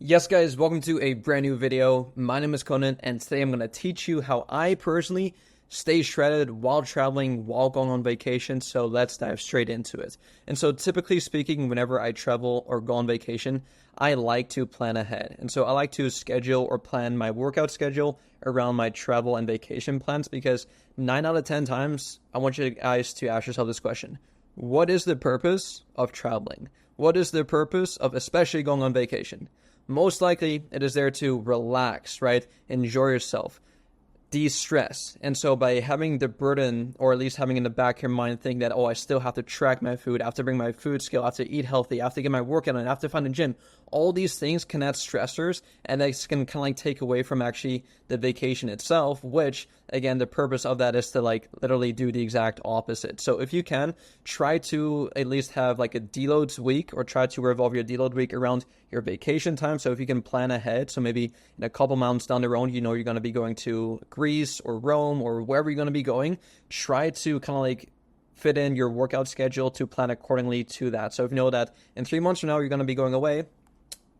Yes guys, welcome to a brand new video. My name is Conan and today I'm going to teach you how I personally stay shredded while traveling, while going on vacation. So let's dive straight into it. And so typically speaking, whenever I travel or go on vacation, I like to plan ahead. And so I like to schedule or plan my workout schedule around my travel and vacation plans because 9 out of 10 times, I want you guys to ask yourself this question. What is the purpose of traveling? What is the purpose of especially going on vacation? Most likely, it is there to relax, right? Enjoy yourself, de-stress. And so by having the burden, or at least having in the back of your mind think that, oh, I still have to track my food, I have to bring my food scale, I have to eat healthy, I have to get my workout in, I have to find a gym. All these things can add stressors, and they can kind of like take away from actually the vacation itself, which, again, the purpose of that is to like literally do the exact opposite. So if you can, try to at least have like a deload week, or try to revolve your deload week around your vacation time. So if you can plan ahead, so maybe in a couple months down the road, you know you're going to be going to Greece or Rome or wherever you're going to be going, try to kind of like fit in your workout schedule to plan accordingly to that. So if you know that in 3 months from now you're going to be going away,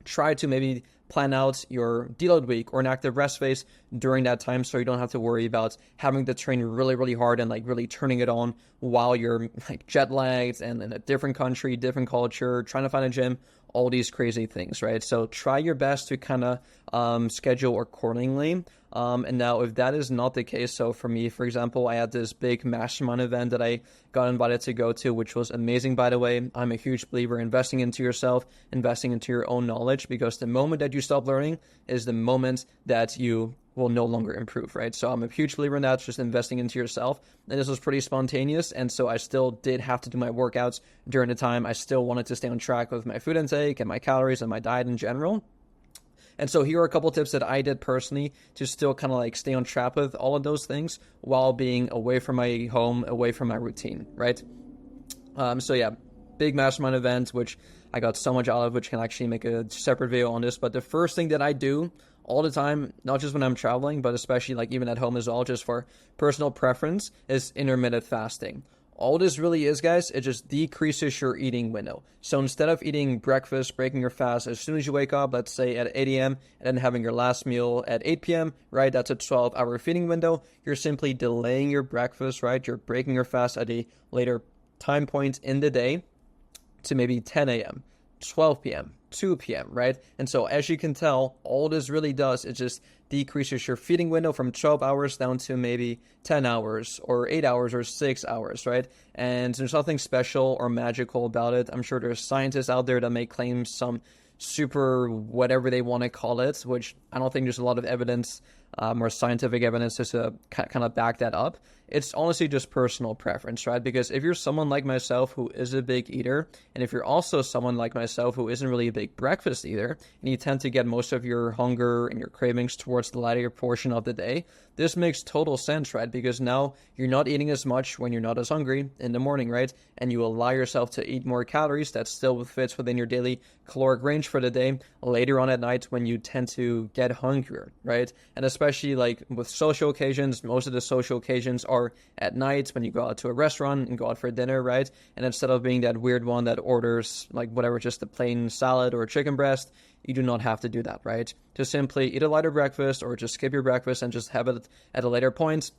try to maybe plan out your deload week or an active rest phase during that time so you don't have to worry about having to train really, really hard and like really turning it on while you're like jet lagged and in a different country, different culture, trying to find a gym, all these crazy things, right? So try your best to kind of schedule accordingly. And now if that is not the case, so for me, for example, I had this big mastermind event that I got invited to go to, which was amazing, by the way. I'm a huge believer in investing into yourself, investing into your own knowledge, because the moment that you stop learning is the moment that you will no longer improve, right? So I'm a huge believer in that, just investing into yourself. And this was pretty spontaneous. And so I still did have to do my workouts during the time. I still wanted to stay on track with my food intake and my calories and my diet in general. And so here are a couple tips that I did personally to still kind of like stay on track with all of those things while being away from my home, away from my routine, right? So yeah, big mastermind event, which I got so much out of, which can actually make a separate video on this. But the first thing that I do all the time, not just when I'm traveling, but especially like even at home as well, just for personal preference, is intermittent fasting. All this really is, guys, it just decreases your eating window. So instead of eating breakfast, breaking your fast as soon as you wake up, let's say at 8 a.m., and then having your last meal at 8 p.m., right? That's a 12-hour feeding window. You're simply delaying your breakfast, right? You're breaking your fast at a later time point in the day to maybe 10 a.m., 12 p.m., 2 p.m., right? And so as you can tell, all this really does is just decreases your feeding window from 12 hours down to maybe 10 hours or 8 hours or 6 hours, right? And there's nothing special or magical about it. I'm sure there's scientists out there that may claim some super whatever they want to call it, which I don't think there's a lot of evidence or scientific evidence to kind of back that up. It's honestly just personal preference, right? Because if you're someone like myself who is a big eater, and if you're also someone like myself who isn't really a big breakfast eater, and you tend to get most of your hunger and your cravings towards the latter portion of the day, this makes total sense, right? Because now you're not eating as much when you're not as hungry in the morning, right? And you allow yourself to eat more calories that still fits within your daily caloric range for the day later on at night when you tend to get hungrier, right? And especially like with social occasions, most of the social occasions are at night when you go out to a restaurant and go out for dinner, right? And instead of being that weird one that orders like whatever, just a plain salad or a chicken breast, you do not have to do that, right? Just simply eat a lighter breakfast or just skip your breakfast and just have it at a later point.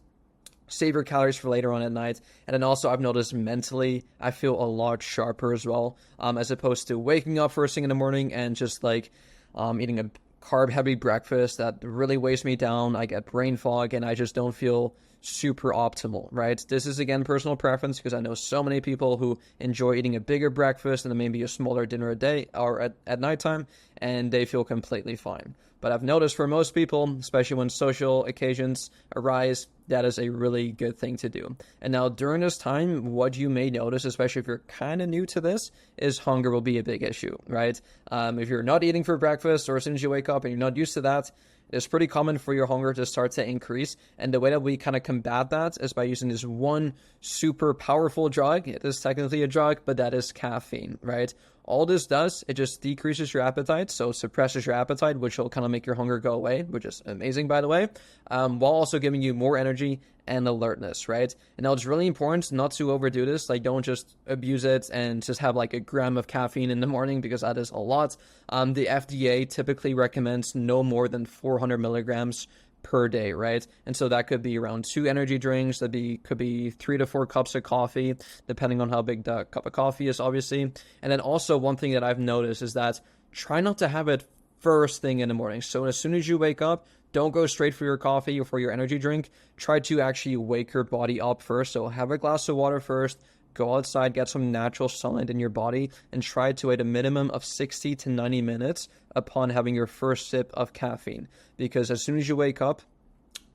Save your calories for later on at night. And then also I've noticed mentally, I feel a lot sharper as well, as opposed to waking up first thing in the morning and just like eating a carb-heavy breakfast that really weighs me down. I get brain fog and I just don't feel super optimal, right? This is, again, personal preference because I know so many people who enjoy eating a bigger breakfast and then maybe a smaller dinner a day or at nighttime, and they feel completely fine. But I've noticed for most people, especially when social occasions arise, that is a really good thing to do. And now during this time, what you may notice, especially if you're kind of new to this, is hunger will be a big issue, right? If you're not eating for breakfast or as soon as you wake up and you're not used to that, it's pretty common for your hunger to start to increase. And the way that we kind of combat that is by using this one super powerful drug. It is technically a drug, but that is caffeine, right? All this does, it just decreases your appetite, so suppresses your appetite, which will kind of make your hunger go away, which is amazing, by the way, while also giving you more energy and alertness, right? And now it's really important not to overdo this. Like, don't just abuse it and just have like a gram of caffeine in the morning, because that is a lot. The FDA typically recommends no more than 400 milligrams per day, right? And so that could be around 2 energy drinks. Could be 3 to 4 cups of coffee, depending on how big the cup of coffee is, obviously. And then also one thing that I've noticed is that try not to have it first thing in the morning. So as soon as you wake up, don't go straight for your coffee or for your energy drink. Try to actually wake your body up first. So have a glass of water first, go outside, get some natural sunlight in your body, and try to wait a minimum of 60 to 90 minutes upon having your first sip of caffeine. Because as soon as you wake up,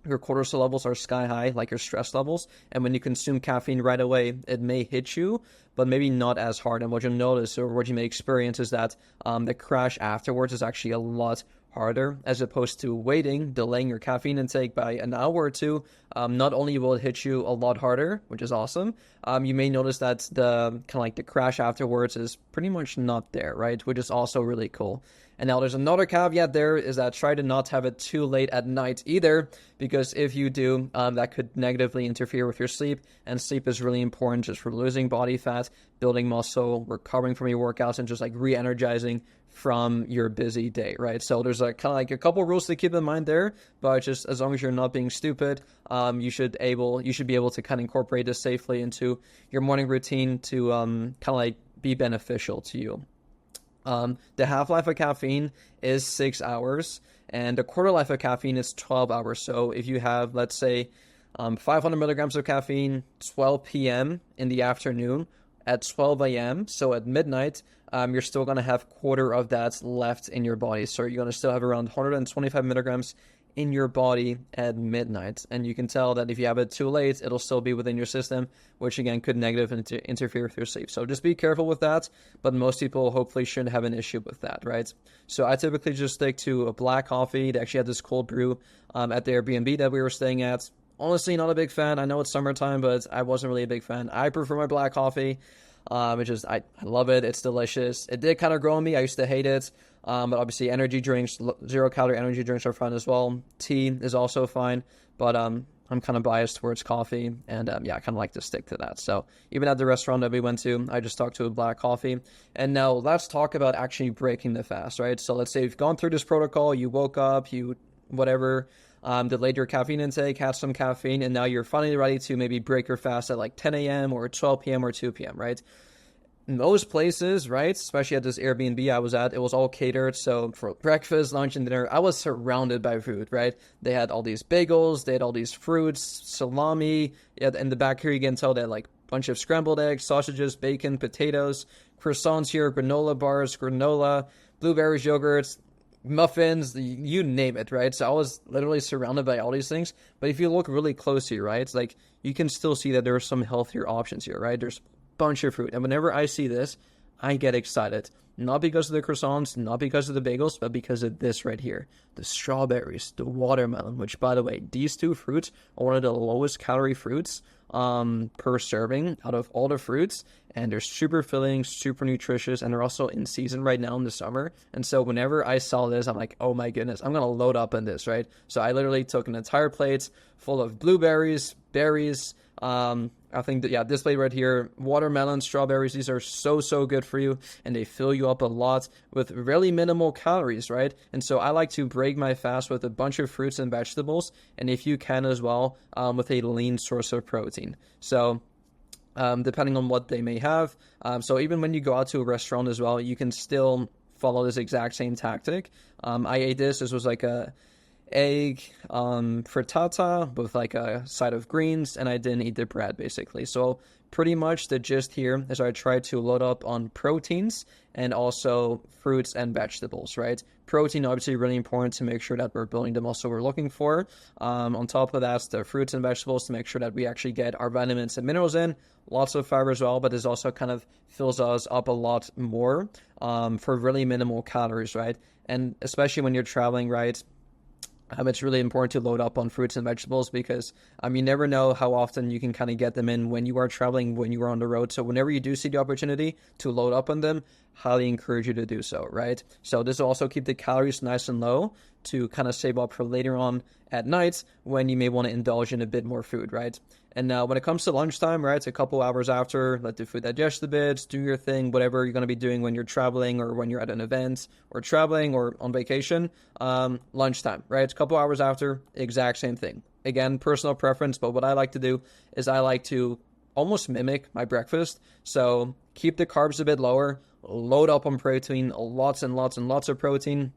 your cortisol levels are sky high, like your stress levels. And when you consume caffeine right away, it may hit you, but maybe not as hard. And what you'll notice, or what you may experience, is that the crash afterwards is actually a lot harder, as opposed to delaying your caffeine intake by an hour or two. Not only will it hit you a lot harder, which is awesome, you may notice that the kind of like the crash afterwards is pretty much not there, right? Which is also really cool. And now there's another caveat there, is that try to not have it too late at night either, because if you do, that could negatively interfere with your sleep, and sleep is really important just for losing body fat, building muscle, recovering from your workouts, and just like re-energizing from your busy day, right? So there's like kind of like a couple rules to keep in mind there, but just as long as you're not being stupid, you should be able to kind of incorporate this safely into your morning routine to kind of like be beneficial to you. The half-life of caffeine is 6 hours, and the quarter life of caffeine is 12 hours. So if you have, let's say, 500 milligrams of caffeine, 12 p.m. in the afternoon, at 12 a.m., so at midnight, you're still going to have quarter of that left in your body. So you're going to still have around 125 milligrams in your body at midnight. And you can tell that if you have it too late, it'll still be within your system, which again could negatively interfere with your sleep. So just be careful with that, but most people hopefully shouldn't have an issue with that, right? So I typically just stick to a black coffee. They actually had this cold brew at the Airbnb that we were staying at. Honestly, not a big fan. I know it's summertime, but I wasn't really a big fan. I prefer my black coffee. I love it. It's delicious. It did kind of grow on me. I used to hate it. But obviously energy drinks, 0-calorie energy drinks are fine as well. Tea is also fine, but I'm kind of biased towards coffee, and I kind of like to stick to that. So even at the restaurant that we went to, I just talked to a black coffee. And now let's talk about actually breaking the fast, right? So let's say you've gone through this protocol, you woke up, delayed your caffeine intake, had some caffeine, and now you're finally ready to maybe break your fast at like 10 a.m. or 12 p.m. or 2 p.m., right? Most places, right, especially at this Airbnb I was at, it was all catered. So for breakfast, lunch, and dinner, I was surrounded by food, right? They had all these bagels, they had all these fruits, salami. Yeah, in the back here, you can tell they had like a bunch of scrambled eggs, sausages, bacon, potatoes, croissants here, granola bars, granola, blueberries, yogurts, muffins, you name it, right? So I was literally surrounded by all these things. But if you look really closely, right, it's like you can still see that there are some healthier options here, right? There's bunch of fruit, and whenever I see this, I get excited, not because of the croissants, not because of the bagels, but because of this right here, the strawberries, the watermelon, which, by the way, these two fruits are one of the lowest calorie fruits per serving out of all the fruits, and they're super filling, super nutritious, and they're also in season right now in the summer. And so whenever I saw this, I'm like, oh my goodness, I'm gonna load up on this, right? So I literally took an entire plate full of blueberries, berries, I think that, this plate right here, watermelon, strawberries, these are so good for you, and they fill you up a lot with really minimal calories, right? And so I like to break my fast with a bunch of fruits and vegetables, and if you can as well, with a lean source of protein. So depending on what they may have. So even when you go out to a restaurant as well, you can still follow this exact same tactic. I ate this. This was like a egg frittata with like a side of greens, and I didn't eat the bread basically. So pretty much the gist here is I tried to load up on proteins and also fruits and vegetables, right? Protein obviously really important to make sure that we're building the muscle we're looking for. On top of that, the fruits and vegetables to make sure that we actually get our vitamins and minerals in. Lots of fiber as well, but this also kind of fills us up a lot more for really minimal calories, right? And especially when you're traveling, right? It's really important to load up on fruits and vegetables because you never know how often you can kind of get them in when you are traveling, when you are on the road. So whenever you do see the opportunity to load up on them, highly encourage you to do so, right? So this will also keep the calories nice and low to kind of save up for later on at night when you may want to indulge in a bit more food, right? And now when it comes to lunchtime, right, it's a couple hours after, let the food digest a bit, do your thing, whatever you're going to be doing when you're traveling or when you're at an event or traveling or on vacation, lunchtime, right? It's a couple hours after, exact same thing. Again, personal preference, but what I like to do is I like to almost mimic my breakfast. So keep the carbs a bit lower, load up on protein, lots and lots and lots of protein,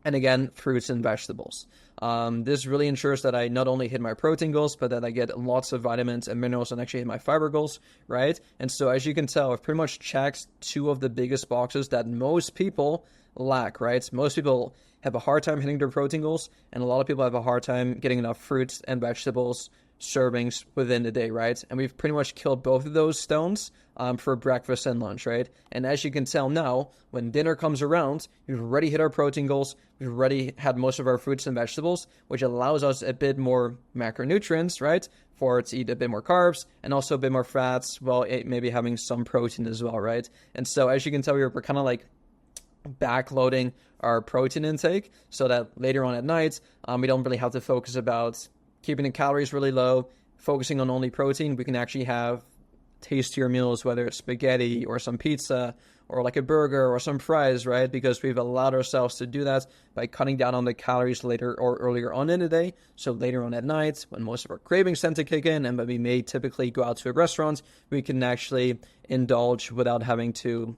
and again, fruits and vegetables. This really ensures that I not only hit my protein goals, but that I get lots of vitamins and minerals and actually hit my fiber goals, right? And so as you can tell, I've pretty much checked two of the biggest boxes that most people lack, right? Most people have a hard time hitting their protein goals, and a lot of people have a hard time getting enough fruits and vegetables servings within the day, right? And we've pretty much killed both of those stones for breakfast and lunch, right? And as you can tell now, when dinner comes around, we've already hit our protein goals. We've already had most of our fruits and vegetables, which allows us a bit more macronutrients, right? For to eat a bit more carbs and also a bit more fats, while maybe having some protein as well, right? And so as you can tell, we're kind of like backloading our protein intake so that later on at night, we don't really have to focus about keeping the calories really low, focusing on only protein. We can actually have tastier meals, whether it's spaghetti or some pizza or like a burger or some fries, right? Because we've allowed ourselves to do that by cutting down on the calories later or earlier on in the day. So later on at night, when most of our cravings tend to kick in and when we may typically go out to a restaurant, we can actually indulge without having to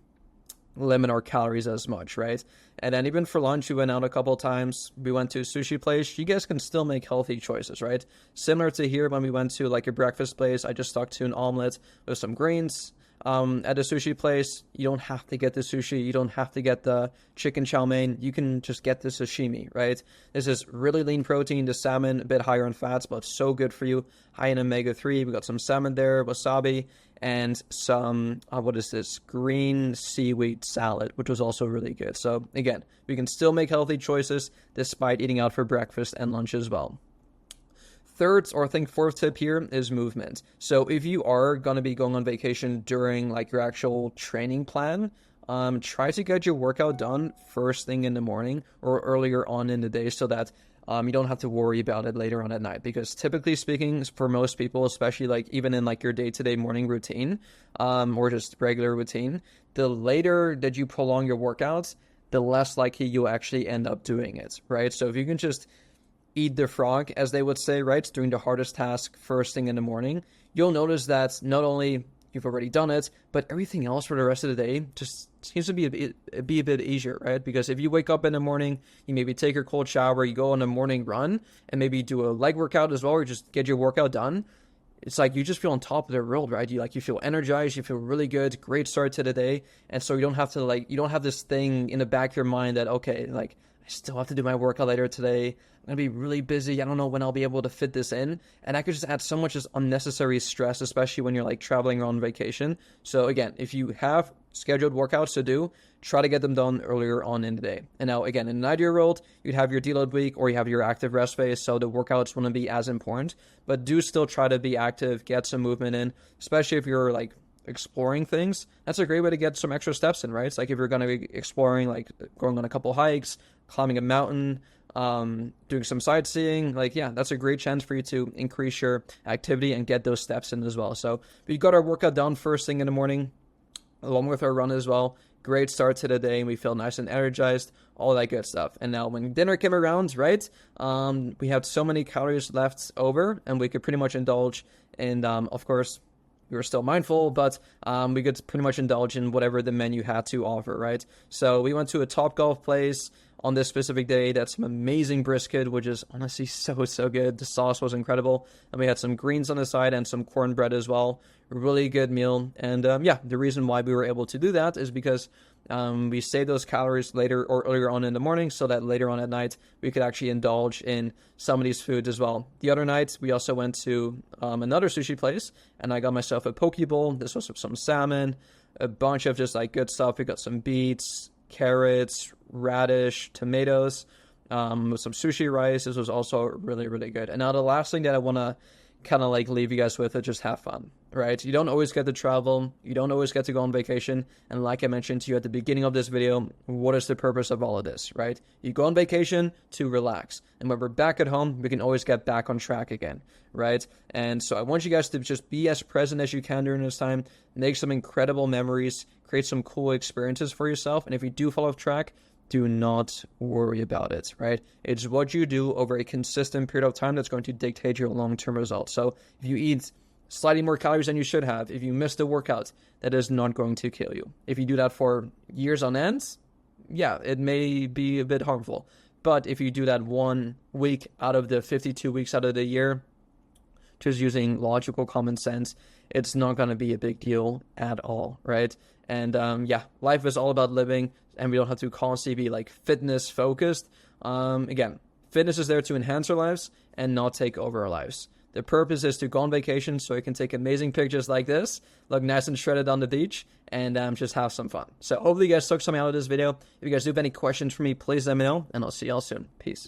limit our calories as much, right? And then even for lunch, we went out a couple of times. We went to a sushi place. You guys can still make healthy choices, right? Similar to here when we went to like a breakfast place, I just stuck to an omelet with some greens. At a sushi place, you don't have to get the sushi. You don't have to get the chicken chow mein. You can just get the sashimi, right? This is really lean protein. The salmon, a bit higher in fats, but so good for you. High in omega-3. We got some salmon there, wasabi, and some, green seaweed salad, which was also really good. So again, we can still make healthy choices despite eating out for breakfast and lunch as well. Third, or I think fourth tip here is movement. So if you are going to be going on vacation during like your actual training plan, try to get your workout done first thing in the morning or earlier on in the day so that you don't have to worry about it later on at night. Because typically speaking, for most people, especially like even in like your day-to-day morning routine or just regular routine, the later that you prolong your workouts, the less likely you'll actually end up doing it, right? So if you can just eat the frog, as they would say, right, doing the hardest task first thing in the morning, you'll notice that not only you've already done it, but everything else for the rest of the day just seems to be a bit easier, right? Because if you wake up in the morning, you maybe take your cold shower, you go on a morning run, and maybe do a leg workout as well, or just get your workout done, it's like you just feel on top of the world, right? You feel energized, you feel really good, great start to the day, and so you don't have to you don't have this thing in the back of your mind that, okay, like, I still have to do my workout later today. I'm going to be really busy. I don't know when I'll be able to fit this in. And I could just add so much just unnecessary stress, especially when you're like traveling or on vacation. So again, if you have scheduled workouts to do, try to get them done earlier on in the day. And now again, in an ideal world, you'd have your deload week or you have your active rest phase. So the workouts wouldn't be as important, but do still try to be active, get some movement in, especially if you're like exploring things. That's a great way to get some extra steps in, right? It's like if you're going to be exploring, like going on a couple hikes, climbing a mountain, doing some sightseeing, like, yeah, that's a great chance for you to increase your activity and get those steps in as well. So we got our workout done first thing in the morning, along with our run as well. Great start to the day, and we feel nice and energized, all that good stuff. And now when dinner came around, right, we had so many calories left over, and we could pretty much indulge in, of course, we were still mindful, but we could pretty much indulge in whatever the menu had to offer, right? So we went to a Topgolf place on this specific day. That's some amazing brisket, which is honestly so good. The sauce was incredible. And we had some greens on the side and some cornbread as well. Really good meal. And yeah, the reason why we were able to do that is because we saved those calories later or earlier on in the morning so that later on at night we could actually indulge in some of these foods as well. The other night we also went to another sushi place and I got myself a poke bowl. This was some salmon, a bunch of just like good stuff. We got some beets, carrots, radish, tomatoes, with some sushi rice. This was also really good. And now the last thing that I want to kind of like leave you guys with it. Just have fun, right? You don't always get to travel. You don't always get to go on vacation. And like I mentioned to you at the beginning of this video, what is the purpose of all of this, right? You go on vacation to relax. And when we're back at home, we can always get back on track again, right? And so I want you guys to just be as present as you can during this time, make some incredible memories, create some cool experiences for yourself. And if you do fall off track, do not worry about it, right? It's what you do over a consistent period of time that's going to dictate your long-term results. So if you eat slightly more calories than you should have, if you miss the workout, that is not going to kill you. If you do that for years on end, yeah, it may be a bit harmful. But if you do that 1 week out of the 52 weeks out of the year, just using logical common sense, it's not going to be a big deal at all, right? And yeah, life is all about living, and we don't have to constantly be like fitness focused. Again, fitness is there to enhance our lives and not take over our lives. The purpose is to go on vacation so you can take amazing pictures like this, look nice and shredded on the beach, and just have some fun. So hopefully you guys took something out of this video. If you guys do have any questions for me, please let me know, and I'll see y'all soon. Peace.